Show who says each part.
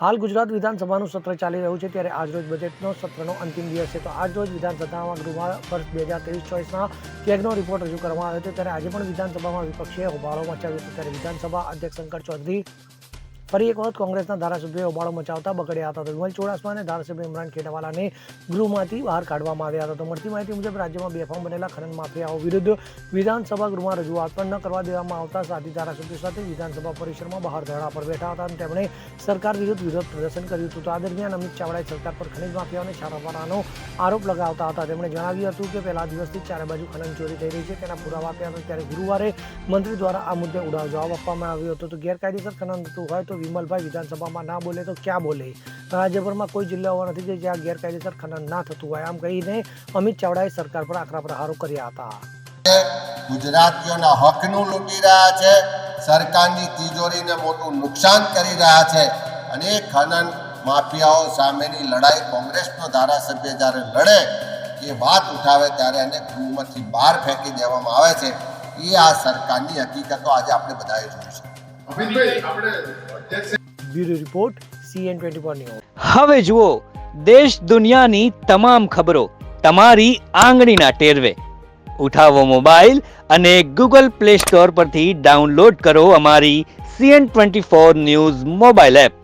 Speaker 1: હાલ ગુજરાત વિધાનસભાનું સત્ર ચાલી રહ્યું છે ત્યારે આજરોજ બજેટનો સત્રનો અંતિમ દિવસ છે તો આજરોજ વિધાનસભામાં ગૃહમાં વર્ષ 2023-24ના કેગનો રિપોર્ટ રજૂ કરવામાં આવ્યો હતો ત્યારે આજે પણ વિધાનસભામાં વિપક્ષે હોબાળો મચાવ્યો હતો ત્યારે વિધાનસભા અધ્યક્ષ શંકર ચૌધરી ફરી એક વખત કોંગ્રેસના ધારાસભ્યોએ હોબાળો મચાવતા બગડ્યા હતા તો વિમલ ચુડાસમા અને ધારાસભ્ય ઇમરાન ખેડાવાલાને ગૃહમાંથી બહાર કાઢવામાં આવ્યા હતા તો મળતી માહિતી મુજબ રાજ્યમાં બેફામ બનેલા ખનન માફિયાઓ વિરુદ્ધ વિધાનસભા ગૃહમાં રજૂઆત પણ ન કરવા દેવામાં આવતા સાથી ધારાસભ્યો સાથે વિધાનસભા પરિસરમાં બહાર ધરણા પર બેઠા હતા અને તેમણે સરકાર વિરુદ્ધ વિરોધ પ્રદર્શન કર્યું હતું તો આ દરમિયાન અમિત ચાવડાએ સરકાર પર ખનીજ માફિયાઓને છાવરવાનો આરોપ લગાવતા હતા તેમણે જણાવ્યું હતું કે પહેલા દિવસથી ચારે બાજુ ખનન ચોરી થઈ રહી છે તેના પુરાવા આપ્યા હતા ત્યારે ગુરુવારે મંત્રી દ્વારા આ મુદ્દે ઉડાવ જવાબ આપવામાં આવ્યો હતો તો ગેરકાયદેસર ખનન થતું હોય તો વિમલભાઈ વિધાનસભામાં ના બોલે તો ક્યાં બોલે? રાજ્યભરમાં કોઈ જિલ્લા એવા નથી જ્યાં ગેરકાયદેસર ખનન ના થતું હોય આમ કહીને અમિત ચાવડાએ સરકાર પર આકરા પ્રહારો કર્યા હતા.
Speaker 2: ગુજરાતીઓના હકનું લૂંટી રહ્યા છે, સરકારની તિજોરીને મોટું નુકસાન કરી રહ્યા છે અને ખનન માફિયાઓ સામેની લડાઈ કોંગ્રેસનો ધારાસભ્ય જ્યારે લડે એ વાત ઉઠાવે ત્યારે એને ગૃહમાંથી બહાર ફેંકી દેવામાં આવે છે. એ આ સરકારની હકીકતો આજે આપણે બધાએ જોઈ છે.
Speaker 1: Bureau report CN24 news.
Speaker 3: હવે જુઓ દેશ દુનિયાની તમામ ખબરો તમારી આંગળીના ટેરવે. ઉઠાવો મોબાઈલ અને Google Play Store પરથી ડાઉનલોડ કરો અમારી CN24 ન્યૂઝ મોબાઈલ એપ.